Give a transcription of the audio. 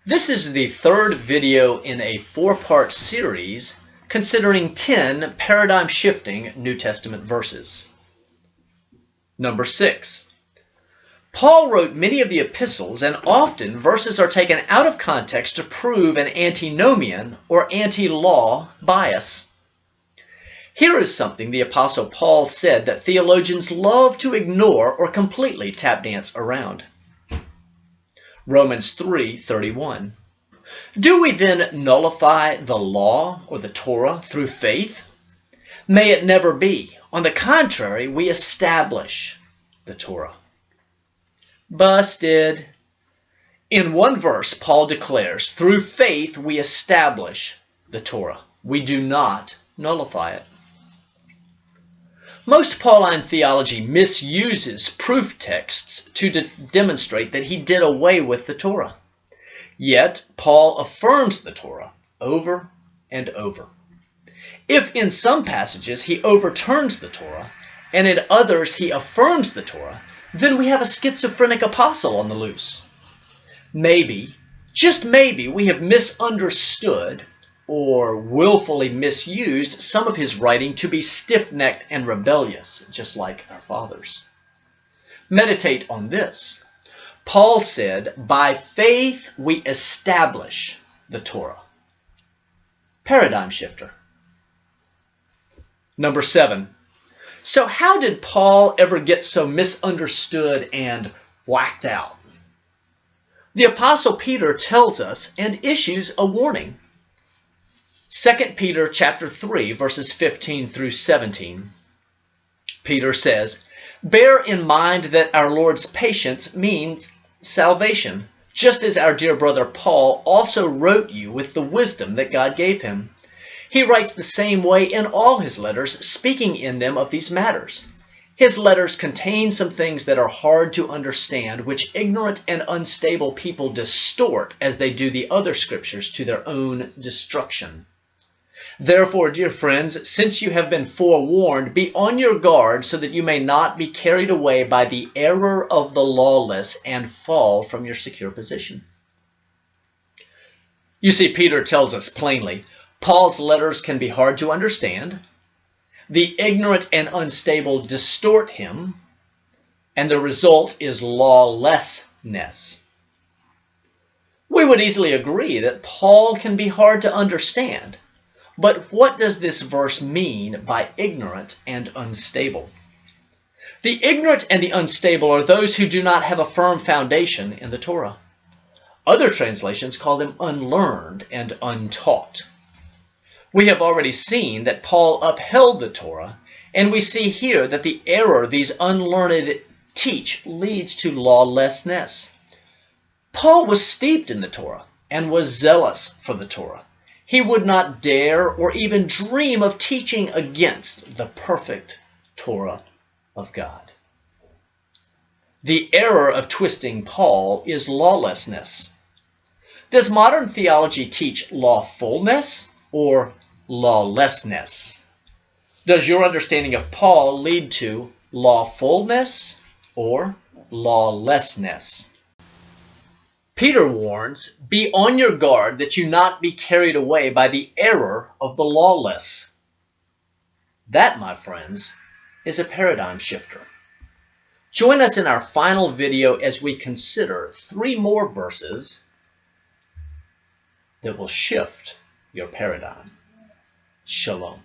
This is the third video in a four-part series considering 10 paradigm-shifting New Testament verses. Number 6. Paul wrote many of the epistles, and often verses are taken out of context to prove an antinomian or anti-law bias. Here is something the Apostle Paul said that theologians love to ignore or completely tap dance around. Romans 3:31. Do we then nullify the law or the Torah through faith? May it never be. On the contrary, we establish the Torah. Busted. In one verse, Paul declares, through faith we establish the Torah. We do not nullify it. Most Pauline theology misuses proof texts to demonstrate that he did away with the Torah. Yet, Paul affirms the Torah over and over. If in some passages he overturns the Torah, and in others he affirms the Torah, then we have a schizophrenic apostle on the loose. Maybe, just maybe, we have misunderstood or willfully misused some of his writing to be stiff-necked and rebellious, just like our fathers. Meditate on this. Paul said, by faith we establish the Torah. Paradigm shifter. Number 7. So how did Paul ever get so misunderstood and whacked out? The Apostle Peter tells us and issues a warning. 2 Peter chapter 3, verses 15 through 17. Peter says, bear in mind that our Lord's patience means salvation, just as our dear brother Paul also wrote you with the wisdom that God gave him. He writes the same way in all his letters, speaking in them of these matters. His letters contain some things that are hard to understand, which ignorant and unstable people distort as they do the other scriptures to their own destruction. Therefore, dear friends, since you have been forewarned, be on your guard so that you may not be carried away by the error of the lawless and fall from your secure position. You see, Peter tells us plainly, Paul's letters can be hard to understand. The ignorant and unstable distort him, and the result is lawlessness. We would easily agree that Paul can be hard to understand. But what does this verse mean by ignorant and unstable? The ignorant and the unstable are those who do not have a firm foundation in the Torah. Other translations call them unlearned and untaught. We have already seen that Paul upheld the Torah, and we see here that the error these unlearned teach leads to lawlessness. Paul was steeped in the Torah and was zealous for the Torah. He would not dare or even dream of teaching against the perfect Torah of God. The error of twisting Paul is lawlessness. Does modern theology teach lawfulness or lawlessness? Does your understanding of Paul lead to lawfulness or lawlessness? Peter warns, be on your guard that you not be carried away by the error of the lawless. That, my friends, is a paradigm shifter. Join us in our final video as we consider 3 more verses that will shift your paradigm. Shalom.